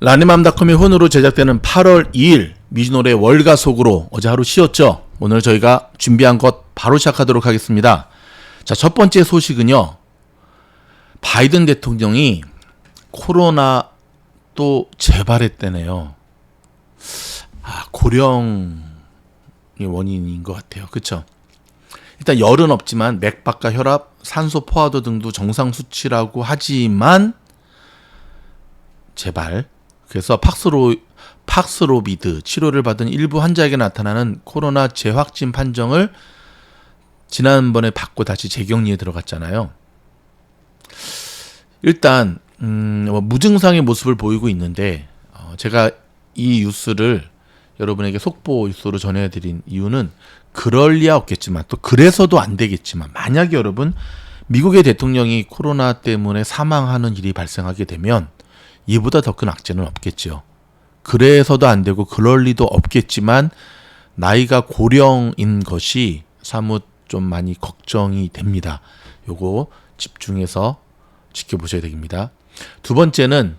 라니맘닷컴의 혼으로 제작되는 8월 2일 미주노래 월가속으로 어제 하루 쉬었죠. 오늘 저희가 준비한 것 바로 시작하도록 하겠습니다. 자, 첫 번째 소식은요. 바이든 대통령이 코로나 또 재발했대네요. 고령이 원인인 것 같아요. 그렇죠? 일단 열은 없지만 맥박과 혈압, 산소 포화도 등도 정상 수치라고 하지만 재발. 그래서 팍스로비드 치료를 받은 일부 환자에게 나타나는 코로나 재확진 판정을 지난번에 받고 다시 재격리에 들어갔잖아요. 일단 무증상의 모습을 보이고 있는데 제가 이 뉴스를 여러분에게 속보 뉴스로 전해드린 이유는 그럴 리야 없겠지만 또 그래서도 안 되겠지만 만약에 여러분 미국의 대통령이 코로나 때문에 사망하는 일이 발생하게 되면 이보다 더 큰 악재는 없겠죠. 그래서도 안 되고 그럴 리도 없겠지만 나이가 고령인 것이 사뭇 좀 많이 걱정이 됩니다. 요거 집중해서 지켜보셔야 됩니다. 두 번째는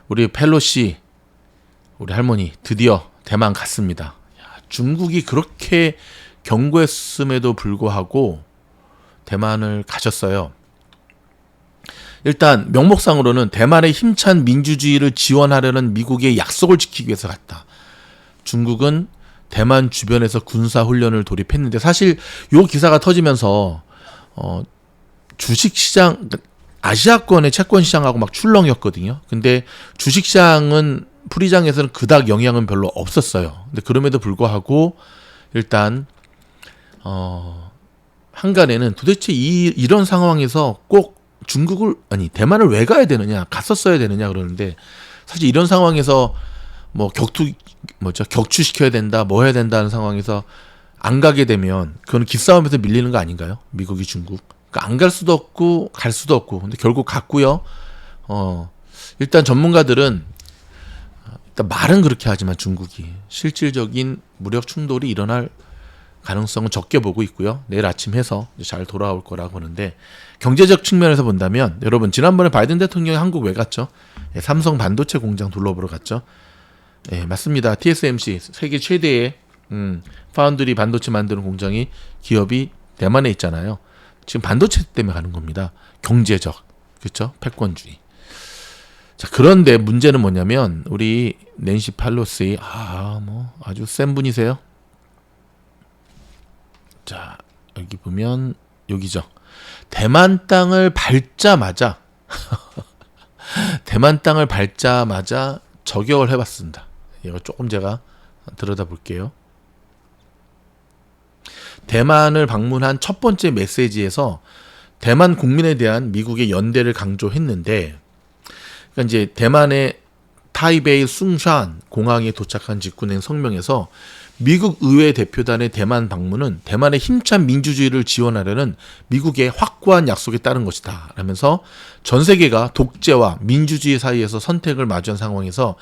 우리 펠로시 우리 할머니 드디어 대만 갔습니다. 중국이 그렇게 경고했음에도 불구하고 대만을 가셨어요. 일단 명목상으로는 대만의 힘찬 민주주의를 지원하려는 미국의 약속을 지키기 위해서 갔다. 중국은 대만 주변에서 군사훈련을 돌입했는데 사실 요 기사가 터지면서 주식시장 아시아권의 채권시장하고 막 출렁였거든요. 근데 주식시장은 풀이장에서는 그닥 영향은 별로 없었어요. 근데 그럼에도 불구하고 일단 한간에는 도대체 이런 상황에서 꼭 대만을 왜 가야 되느냐, 갔었어야 되느냐 그러는데 사실 이런 상황에서 격추시켜야 된다, 뭐 해야 된다는 상황에서 안 가게 되면 그건 기싸움에서 밀리는 거 아닌가요? 미국이 중국. 그러니까 안 갈 수도 없고 갈 수도 없고 근데 결국 갔고요. 일단 전문가들은 일단 말은 그렇게 하지만 중국이 실질적인 무력 충돌이 일어날 가능성은 적게 보고 있고요. 내일 아침 해서 잘 돌아올 거라고 보는데 경제적 측면에서 본다면 여러분 지난번에 바이든 대통령이 한국 왜 갔죠? 삼성 반도체 공장 둘러보러 갔죠. 맞습니다. TSMC 세계 최대의 파운드리 반도체 만드는 공장이 기업이 대만에 있잖아요. 지금 반도체 때문에 가는 겁니다. 경제적 그렇죠? 패권주의. 자, 그런데 문제는 뭐냐면 우리 낸시 펠로시 아주 센 분이세요. 자, 여기 보면 여기죠. 대만 땅을 밟자마자 저격을 해봤습니다. 이거 조금 제가 들여다볼게요. 대만을 방문한 첫 번째 메시지에서 대만 국민에 대한 미국의 연대를 강조했는데, 그러니까 이제 대만의 타이베이 숭샨 공항에 도착한 직후 낸 성명에서 미국 의회 대표단의 대만 방문은 대만의 힘찬 민주주의를 지원하려는 미국의 확고한 약속에 따른 것이다 라면서 전 세계가 독재와 민주주의 사이에서 선택을 마주한 상황에서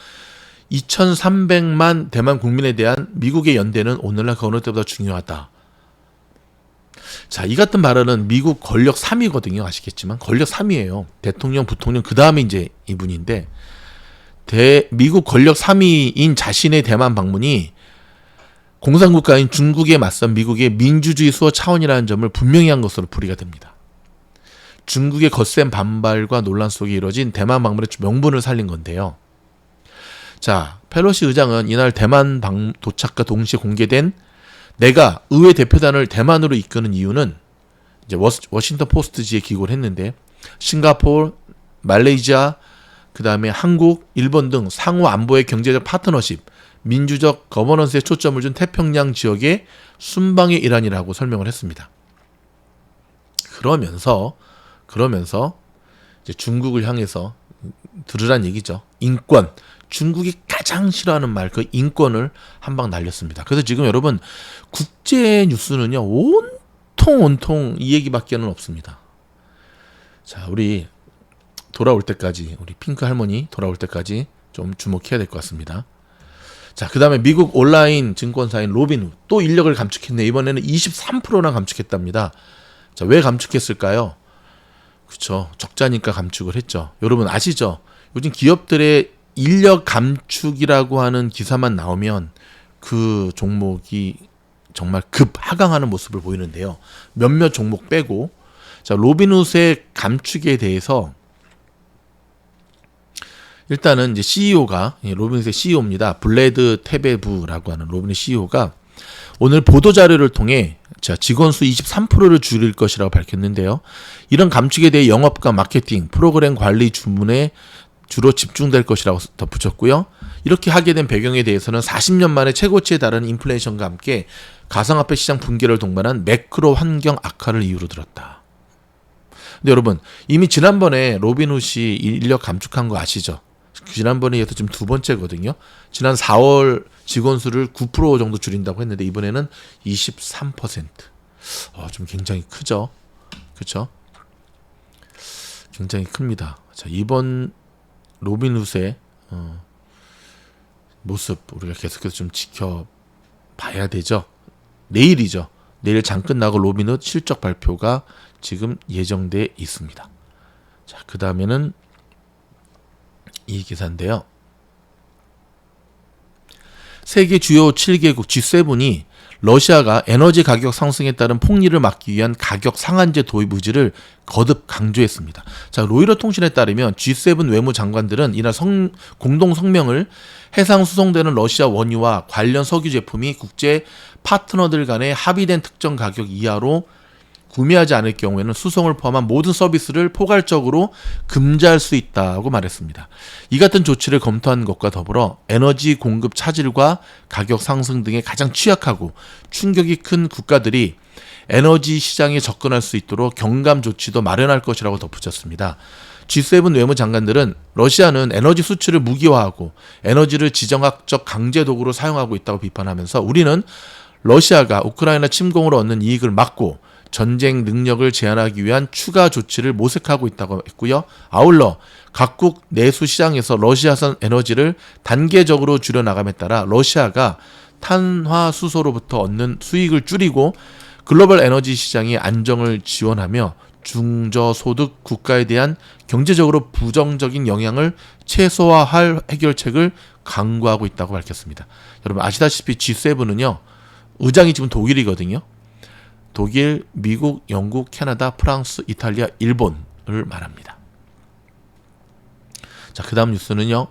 2300만 대만 국민에 대한 미국의 연대는 오늘날 그 어느 때보다 중요하다. 자, 이 같은 발언은 미국 권력 3위거든요. 아시겠지만 권력 3위예요. 대통령, 부통령 그 다음에 이제 이분인데 미국 권력 3위인 자신의 대만 방문이 공산국가인 중국에 맞선 미국의 민주주의 수호 차원이라는 점을 분명히 한 것으로 풀이가 됩니다. 중국의 거센 반발과 논란 속에 이뤄진 대만 방문의 명분을 살린 건데요. 자, 펠로시 의장은 이날 대만 도착과 동시에 공개된 내가 의회 대표단을 대만으로 이끄는 이유는 이제 워싱턴 포스트지에 기고를 했는데 싱가포르, 말레이시아, 그 다음에 한국, 일본 등 상호 안보의 경제적 파트너십, 민주적 거버넌스에 초점을 준 태평양 지역의 순방의 일환이라고 설명을 했습니다. 그러면서 이제 중국을 향해서 들으란 얘기죠. 인권. 중국이 가장 싫어하는 말, 그 인권을 한 방 날렸습니다. 그래서 지금 여러분 국제 뉴스는요 온통 이 얘기밖에는 없습니다. 자, 우리 돌아올 때까지 우리 핑크 할머니 돌아올 때까지 좀 주목해야 될 것 같습니다. 자, 그 다음에 미국 온라인 증권사인 로빈후 또 인력을 감축했네. 이번에는 23%나 감축했답니다. 자, 왜 감축했을까요? 그쵸, 적자니까 감축을 했죠. 여러분 아시죠? 요즘 기업들의 인력 감축이라고 하는 기사만 나오면 그 종목이 정말 급 하강하는 모습을 보이는데요. 몇몇 종목 빼고, 자, 로빈훗의 감축에 대해서 일단은 이제 CEO가, 로빈훗의 CEO입니다. 블레드 테베부라고 하는 로빈훗 CEO가 오늘 보도자료를 통해 자, 직원 수 23%를 줄일 것이라고 밝혔는데요. 이런 감축에 대해 영업과 마케팅, 프로그램 관리 주문에 주로 집중될 것이라고 덧붙였고요. 이렇게 하게 된 배경에 대해서는 40년 만에 최고치에 달하는 인플레이션과 함께 가상화폐 시장 붕괴를 동반한 매크로 환경 악화를 이유로 들었다. 근데 여러분, 이미 지난번에 로빈훗이 인력 감축한 거 아시죠? 지난번에 이어서 지금 두 번째거든요. 지난 4월 직원 수를 9% 정도 줄인다고 했는데 이번에는 23%. 좀 굉장히 크죠. 그렇죠? 굉장히 큽니다. 자, 이번 로빈훗의 모습 우리가 계속해서 좀 지켜봐야 되죠. 내일이죠. 내일 장 끝나고 로빈훗 실적 발표가 지금 예정돼 있습니다. 자, 그 다음에는 이 기사인데요. 세계 주요 7개국 G7이 러시아가 에너지 가격 상승에 따른 폭리를 막기 위한 가격 상한제 도입 의지를 거듭 강조했습니다. 자, 로이터 통신에 따르면 G7 외무장관들은 이날 공동 성명을 해상 수송되는 러시아 원유와 관련 석유 제품이 국제 파트너들 간에 합의된 특정 가격 이하로 구매하지 않을 경우에는 수송을 포함한 모든 서비스를 포괄적으로 금지할 수 있다고 말했습니다. 이 같은 조치를 검토한 것과 더불어 에너지 공급 차질과 가격 상승 등에 가장 취약하고 충격이 큰 국가들이 에너지 시장에 접근할 수 있도록 경감 조치도 마련할 것이라고 덧붙였습니다. G7 외무장관들은 러시아는 에너지 수출을 무기화하고 에너지를 지정학적 강제 도구로 사용하고 있다고 비판하면서 우리는 러시아가 우크라이나 침공으로 얻는 이익을 막고 전쟁 능력을 제한하기 위한 추가 조치를 모색하고 있다고 했고요. 아울러 각국 내수 시장에서 러시아산 에너지를 단계적으로 줄여나감에 따라 러시아가 탄화수소로부터 얻는 수익을 줄이고 글로벌 에너지 시장의 안정을 지원하며 중저소득 국가에 대한 경제적으로 부정적인 영향을 최소화할 해결책을 강구하고 있다고 밝혔습니다. 여러분 아시다시피 G7은요. 의장이 지금 독일이거든요. 독일, 미국, 영국, 캐나다, 프랑스, 이탈리아, 일본을 말합니다. 자, 그 다음 뉴스는요.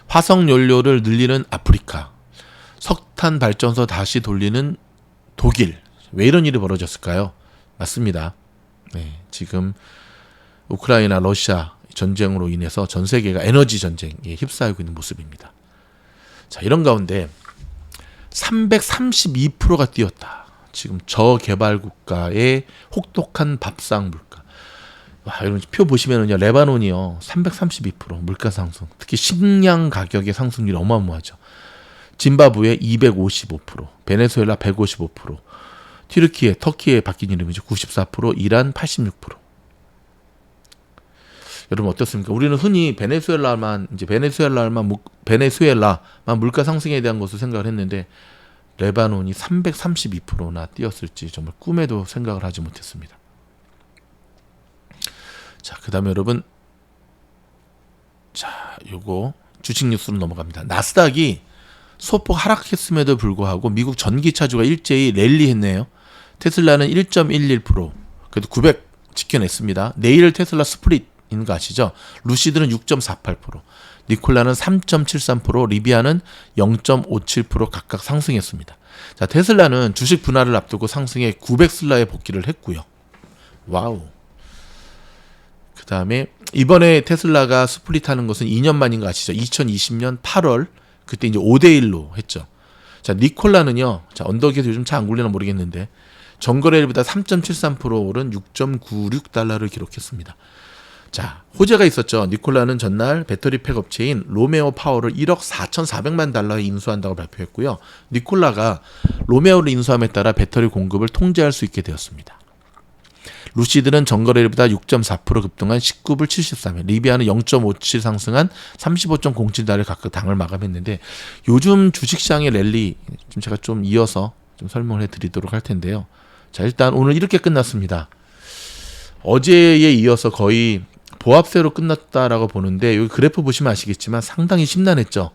화석 연료를 늘리는 아프리카, 석탄 발전소 다시 돌리는 독일. 왜 이런 일이 벌어졌을까요? 맞습니다. 네, 지금 우크라이나, 러시아 전쟁으로 인해서 전 세계가 에너지 전쟁에 휩싸이고 있는 모습입니다. 자, 이런 가운데 332%가 뛰었다. 지금 저개발 국가의 혹독한 밥상 물가. 와, 여러분 표 보시면은요, 레바논이요 332% 물가 상승. 특히 식량 가격의 상승률이 어마어마하죠. 짐바브웨 255%, 베네수엘라 155%, 터키에 바뀐 이름이죠 94%, 이란 86%. 여러분 어떻습니까? 우리는 흔히 베네수엘라만 물가 상승에 대한 것을 생각을 했는데. 레바논이 332%나 뛰었을지 정말 꿈에도 생각을 하지 못했습니다. 자, 그 다음에 여러분, 자, 요거 주식 뉴스로 넘어갑니다. 나스닥이 소폭 하락했음에도 불구하고 미국 전기차주가 일제히 랠리했네요. 테슬라는 1.11%, 그래도 900 지켜냈습니다. 내일 테슬라 스플릿인 거 아시죠? 루시드는 6.48%. 니콜라는 3.73%, 리비아는 0.57% 각각 상승했습니다. 자, 테슬라는 주식 분할을 앞두고 상승해 900슬라에 복귀를 했고요. 와우. 그 다음에 이번에 테슬라가 스플릿하는 것은 2년 만인 거 아시죠? 2020년 8월 그때 이제 5대1로 했죠. 자, 니콜라는요. 자, 언덕에서 요즘 차 안 굴리나 모르겠는데 전거래일보다 3.73% 오른 6.96달러를 기록했습니다. 자, 호재가 있었죠. 니콜라는 전날 배터리 팩 업체인 로메오 파워를 1억 4,400만 달러에 인수한다고 발표했고요. 니콜라가 로메오를 인수함에 따라 배터리 공급을 통제할 수 있게 되었습니다. 루시드는 전거래일보다 6.4% 급등한 19불 73에, 리비아는 0.57 상승한 35.07달러를 각각 당을 마감했는데 요즘 주식시장의 랠리 좀 제가 좀 이어서 좀 설명을 해드리도록 할 텐데요. 자, 일단 오늘 이렇게 끝났습니다. 어제에 이어서 거의 보합세로 끝났다라고 보는데 여기 그래프 보시면 아시겠지만 상당히 심란했죠.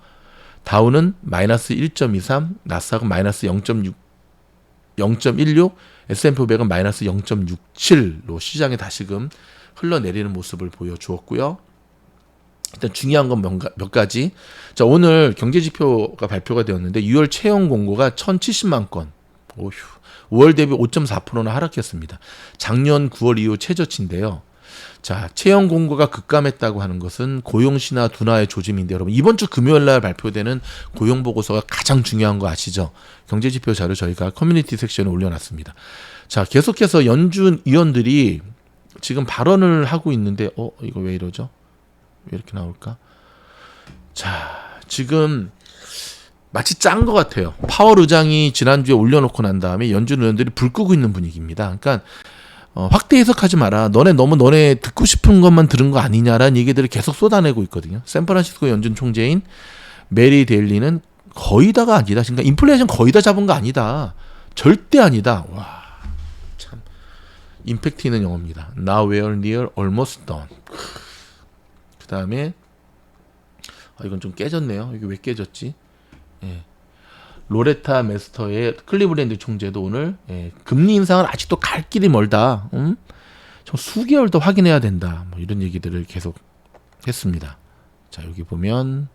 다우는 마이너스 1.23, 나스닥은 마이너스 0.16, S&P 500은 마이너스 0.67로 시장에 다시금 흘러내리는 모습을 보여주었고요. 일단 중요한 건 몇 가지. 자, 오늘 경제지표가 발표가 되었는데 6월 채용 공고가 1,070만 건. 오휴. 5월 대비 5.4%나 하락했습니다. 작년 9월 이후 최저치인데요. 자, 채용 공고가 급감했다고 하는 것은 고용 신화 둔화의 조짐인데 여러분 이번 주 금요일 날 발표되는 고용 보고서가 가장 중요한 거 아시죠? 경제지표 자료 저희가 커뮤니티 섹션에 올려놨습니다. 자, 계속해서 연준 위원들이 지금 발언을 하고 있는데 이거 왜 이러죠? 왜 이렇게 나올까? 자, 지금 마치 짠 것 같아요. 파월 의장이 지난주에 올려놓고 난 다음에 연준 의원들이 불 끄고 있는 분위기입니다. 그러니까 확대 해석하지 마라. 너네 듣고 싶은 것만 들은 거 아니냐라는 얘기들을 계속 쏟아내고 있거든요. 샌프란시스코 연준 총재인 메리 데일리는 거의 다가 아니다. 그러니까 인플레이션 거의 다 잡은 거 아니다. 절대 아니다. 와, 참 임팩트 있는 영어입니다. Now we're near almost done. 그 다음에 이건 좀 깨졌네요. 이게 왜 깨졌지? 예. 로레타 메스터의 클리브랜드 총재도 오늘 금리 인상은 아직도 갈 길이 멀다. 좀 수개월 더 확인해야 된다. 뭐 이런 얘기들을 계속 했습니다. 자, 여기 보면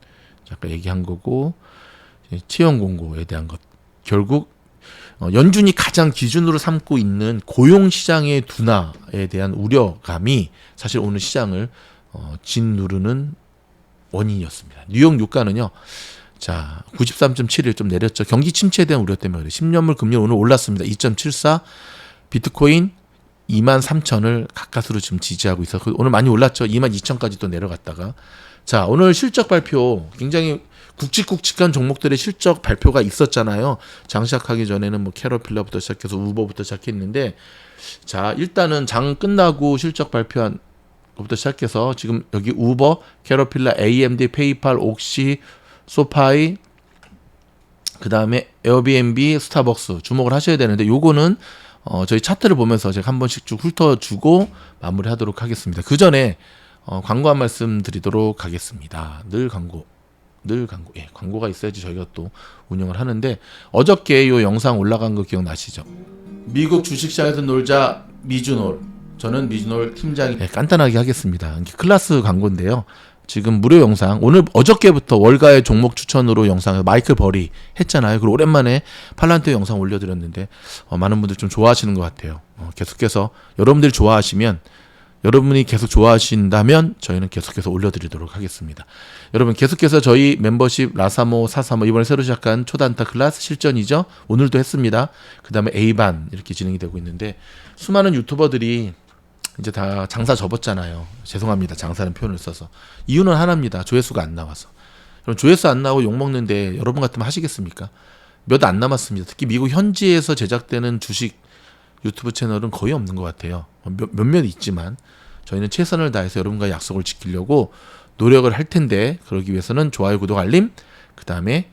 아까 얘기한 거고 채용 공고에 대한 것. 결국 연준이 가장 기준으로 삼고 있는 고용 시장의 둔화에 대한 우려감이 사실 오늘 시장을 짓누르는 원인이었습니다. 뉴욕 유가는요. 자, 93.71 좀 내렸죠. 경기 침체에 대한 우려 때문에 그래요. 10년물 금리 오늘 올랐습니다. 2.74. 비트코인 23,000을 가까스로 지금 지지하고 있어. 오늘 많이 올랐죠. 22,000까지 또 내려갔다가. 자, 오늘 실적 발표 굉장히 굵직굵직한 종목들의 실적 발표가 있었잖아요. 장 시작하기 전에는 뭐 캐러필러부터 시작해서 우버부터 시작했는데, 자, 일단은 장 끝나고 실적 발표한 것부터 시작해서 지금 여기 우버, 캐러필러, AMD, 페이팔, 옥시, 소파이, 그 다음에 에어비앤비, 스타벅스 주목을 하셔야 되는데 요거는 저희 차트를 보면서 제가 한 번씩 쭉 훑어주고 마무리하도록 하겠습니다. 그 전에 광고 한 말씀 드리도록 하겠습니다. 늘 광고. 예, 광고가 있어야지 저희가 또 운영을 하는데 어저께 요 영상 올라간 거 기억나시죠? 미국 주식시장에서 놀자 미주놀. 저는 미주놀 팀장이 간단하게 하겠습니다. 클래스 광고인데요. 지금 무료 영상 오늘 어저께부터 월가의 종목 추천으로 영상을 마이클 버리 했잖아요. 그리고 오랜만에 팔란트 영상 올려드렸는데 많은 분들 좀 좋아하시는 것 같아요. 계속해서 여러분들이 좋아하시면 여러분이 계속 좋아하신다면 저희는 계속해서 올려드리도록 하겠습니다. 여러분 계속해서 저희 멤버십 라사모, 사사모 이번에 새로 시작한 초단타 클래스 실전이죠. 오늘도 했습니다. 그 다음에 A반 이렇게 진행이 되고 있는데 수많은 유튜버들이 이제 다 장사 접었잖아요. 죄송합니다. 장사라는 표현을 써서. 이유는 하나입니다. 조회수가 안 나와서. 그럼 조회수 안 나오고 욕먹는데 여러분 같으면 하시겠습니까? 몇 안 남았습니다. 특히 미국 현지에서 제작되는 주식 유튜브 채널은 거의 없는 것 같아요. 몇몇 있지만 저희는 최선을 다해서 여러분과 약속을 지키려고 노력을 할 텐데 그러기 위해서는 좋아요, 구독, 알림 그 다음에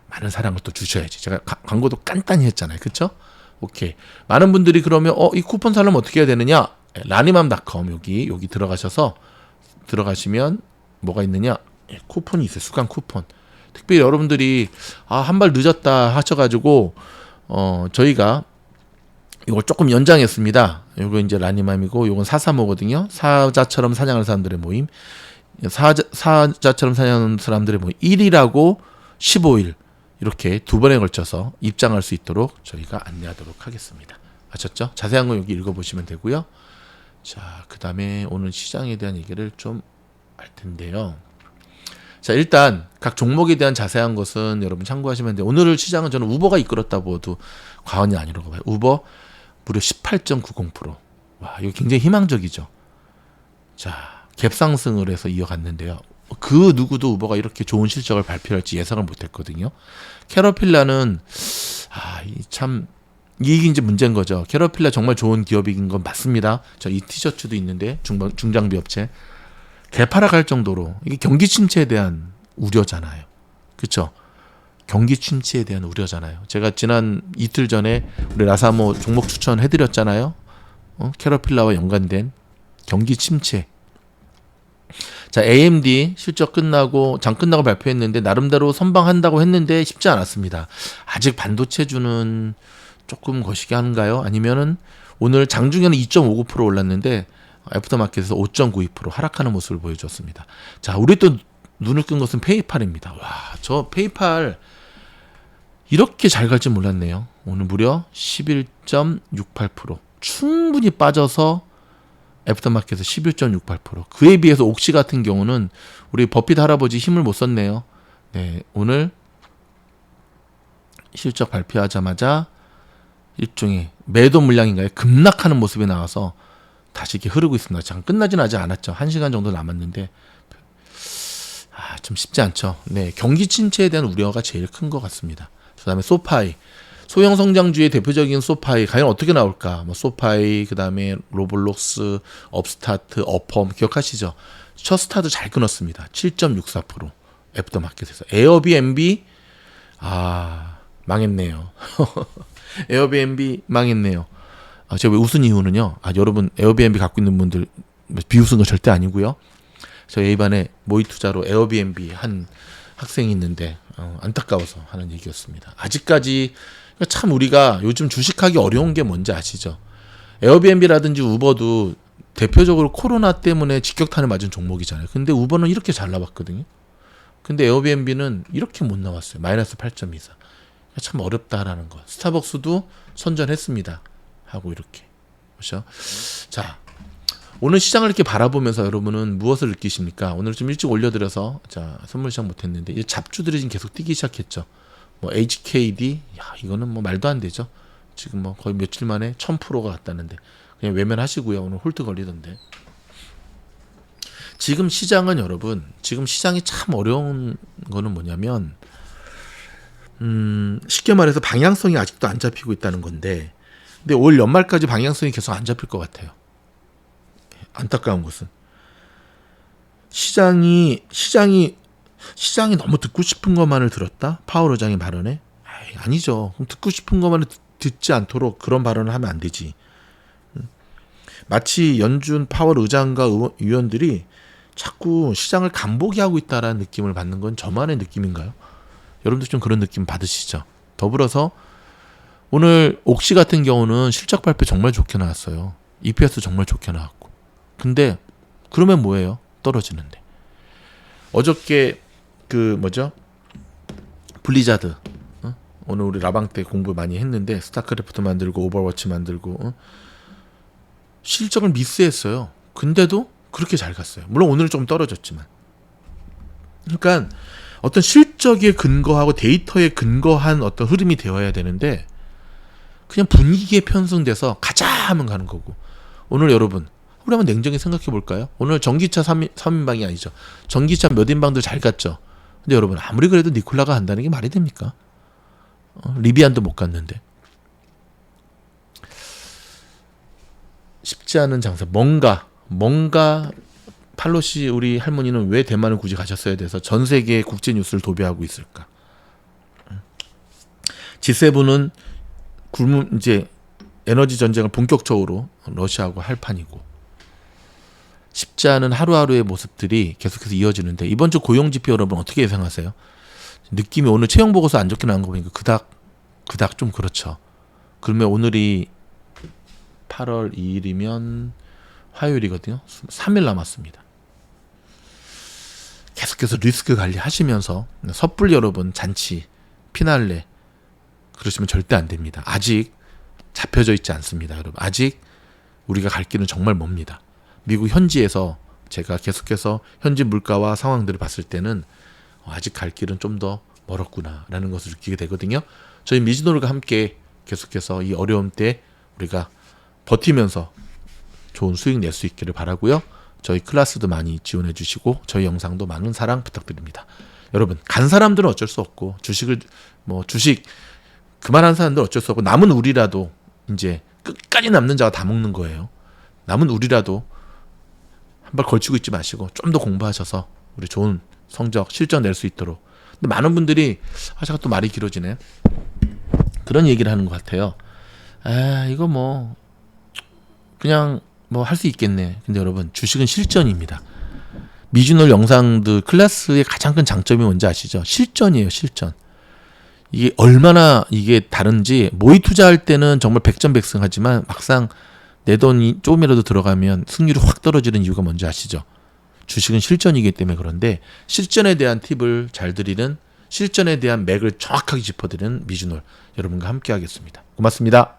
많은 사랑을 또 주셔야지. 제가 광고도 간단히 했잖아요. 그렇죠? 오케이. 많은 분들이 그러면 이 쿠폰 사려면 어떻게 해야 되느냐? 라니맘.com 여기 들어가시면 뭐가 있느냐? 쿠폰이 있어요. 수강 쿠폰. 특별히 여러분들이 한 발 늦었다 하셔가지고 저희가 이걸 조금 연장했습니다. 이거 이제 라니맘이고 이건 사사모거든요. 사자처럼 사냥하는 사람들의 모임. 사자처럼 사냥하는 사람들의 모임 1일하고 15일 이렇게 두 번에 걸쳐서 입장할 수 있도록 저희가 안내하도록 하겠습니다. 아셨죠? 자세한 건 여기 읽어보시면 되고요. 자, 그 다음에 오늘 시장에 대한 얘기를 좀 할 텐데요. 자, 일단 각 종목에 대한 자세한 것은 여러분 참고하시면 돼요. 오늘 시장은 저는 우버가 이끌었다고 해도 과언이 아니라고 봐요. 우버 무려 18.90%. 와, 이거 굉장히 희망적이죠. 자, 갭상승을 해서 이어갔는데요. 그 누구도 우버가 이렇게 좋은 실적을 발표할지 예상을 못했거든요. 캐러필라는 참 이게 이제 문제인 거죠. 캐러필라 정말 좋은 기업인 건 맞습니다. 저 이 티셔츠도 있는데 중장비 업체 개파락할 정도로 이게 경기 침체에 대한 우려잖아요. 그렇죠? 경기 침체에 대한 우려잖아요. 제가 지난 이틀 전에 우리 라사모 종목 추천해드렸잖아요. 캐러필라와 연관된 경기 침체. 자, AMD 실적 끝나고 장 끝나고 발표했는데 나름대로 선방한다고 했는데 쉽지 않았습니다. 아직 반도체주는 조금 거시기 한가요? 아니면은 오늘 장중에는 2.59% 올랐는데 애프터마켓에서 5.92% 하락하는 모습을 보여줬습니다. 자, 우리 또 눈을 끈 것은 페이팔입니다. 와, 저 페이팔 이렇게 잘 갈지 몰랐네요. 오늘 무려 11.68% 충분히 빠져서 애프터마켓에서 11.68%. 그에 비해서 옥시 같은 경우는 우리 버핏 할아버지 힘을 못 썼네요. 네, 오늘 실적 발표하자마자 일종의 매도 물량인가요? 급락하는 모습이 나와서 다시 이렇게 흐르고 있습니다. 장 끝나진 아직 않았죠. 1시간 정도 남았는데 좀 쉽지 않죠. 네, 경기 침체에 대한 우려가 제일 큰 것 같습니다. 그다음에 소파이, 소형 성장주의 대표적인 소파이 과연 어떻게 나올까? 뭐 소파이, 그다음에 로블록스, 업스타트, 어펌 기억하시죠? 첫 스타트 잘 끊었습니다. 7.64% 애프터마켓에서. 에어비앤비 망했네요. 에어비앤비 망했네요. 제가 왜 웃은 이유는요. 여러분 에어비앤비 갖고 있는 분들 비웃은 거 절대 아니고요. 저 A반에 모의 투자로 에어비앤비 한 학생이 있는데 안타까워서 하는 얘기였습니다. 아직까지 참 우리가 요즘 주식하기 어려운 게 뭔지 아시죠? 에어비앤비라든지 우버도 대표적으로 코로나 때문에 직격탄을 맞은 종목이잖아요. 근데 우버는 이렇게 잘 나왔거든요. 근데 에어비앤비는 이렇게 못 나왔어요. 마이너스 8.24. 참 어렵다라는 거. 스타벅스도 선전했습니다. 하고 이렇게. 그렇죠? 자, 오늘 시장을 이렇게 바라보면서 여러분은 무엇을 느끼십니까? 오늘 좀 일찍 올려드려서 선물 시작 못했는데 이 잡주들이 지금 계속 뛰기 시작했죠. 뭐 HKD, 이거는 뭐 말도 안 되죠. 지금 뭐 거의 며칠 만에 1000%가 갔다는데 그냥 외면하시고요. 오늘 홀트 걸리던데. 지금 시장은 여러분, 지금 시장이 참 어려운 거는 뭐냐면 쉽게 말해서 방향성이 아직도 안 잡히고 있다는 건데, 근데 올 연말까지 방향성이 계속 안 잡힐 것 같아요. 안타까운 것은 시장이 너무 듣고 싶은 것만을 들었다? 파월 의장의 발언에? 아니죠. 그럼 듣고 싶은 것만을 듣지 않도록 그런 발언을 하면 안 되지. 마치 연준 파월 의장과 위원들이 자꾸 시장을 간보게 하고 있다라는 느낌을 받는 건 저만의 느낌인가요? 여러분들 좀 그런 느낌 받으시죠? 더불어서 오늘 옥시 같은 경우는 실적 발표 정말 좋게 나왔어요. EPS 정말 좋게 나왔고. 근데 그러면 뭐예요? 떨어지는데. 어저께 블리자드 오늘 우리 라방 때 공부 많이 했는데 스타크래프트 만들고 오버워치 만들고 실적을 미스했어요. 근데도 그렇게 잘 갔어요. 물론 오늘은 좀 떨어졌지만. 그러니까 어떤 실적에 근거하고 데이터에 근거한 어떤 흐름이 되어야 되는데 그냥 분위기에 편승돼서 가자 하면 가는 거고. 오늘 여러분 우리 한번 냉정히 생각해 볼까요? 오늘 전기차 3인방이 아니죠. 전기차 몇 인방들 잘 갔죠. 근데 여러분 아무리 그래도 니콜라가 간다는 게 말이 됩니까? 리비안도 못 갔는데. 쉽지 않은 장사. 뭔가 팔로시 우리 할머니는 왜 대만을 굳이 가셨어야 돼서 전 세계 국제 뉴스를 도배하고 있을까? G7은 이제 에너지 전쟁을 본격적으로 러시아하고 할 판이고. 쉽지 않은 하루하루의 모습들이 계속해서 이어지는데 이번 주 고용지표 여러분 어떻게 예상하세요? 느낌이 오늘 채용 보고서 안 좋게 나온 거 보니까 그닥 좀 그렇죠. 그러면 오늘이 8월 2일이면 화요일이거든요. 3일 남았습니다. 계속해서 리스크 관리하시면서 섣불리 여러분 잔치, 피날레 그러시면 절대 안 됩니다. 아직 잡혀져 있지 않습니다. 여러분 아직 우리가 갈 길은 정말 멉니다. 미국 현지에서 제가 계속해서 현지 물가와 상황들을 봤을 때는 아직 갈 길은 좀 더 멀었구나라는 것을 느끼게 되거든요. 저희 미즈노르가 함께 계속해서 이 어려움 때 우리가 버티면서 좋은 수익 낼 수 있기를 바라고요. 저희 클래스도 많이 지원해 주시고 저희 영상도 많은 사랑 부탁드립니다. 여러분 간 사람들은 어쩔 수 없고 주식 그만한 사람들은 어쩔 수 없고 남은 우리라도 이제 끝까지 남는 자가 다 먹는 거예요. 남은 우리라도 한 발 걸치고 있지 마시고 좀 더 공부하셔서 우리 좋은 성적 실적 낼 수 있도록. 근데 많은 분들이 제가 또 말이 길어지네. 그런 얘기를 하는 것 같아요. 이거 뭐 그냥 뭐 할 수 있겠네. 근데 여러분 주식은 실전입니다. 미주놀 영상들 클래스의 가장 큰 장점이 뭔지 아시죠? 실전이에요, 실전. 이게 얼마나 이게 다른지 모의 투자할 때는 정말 백전백승하지만 막상 내 돈이 조금이라도 들어가면 승률이 확 떨어지는 이유가 뭔지 아시죠? 주식은 실전이기 때문에. 그런데 실전에 대한 팁을 잘 드리는, 실전에 대한 맥을 정확하게 짚어드리는 미주놀 여러분과 함께 하겠습니다. 고맙습니다.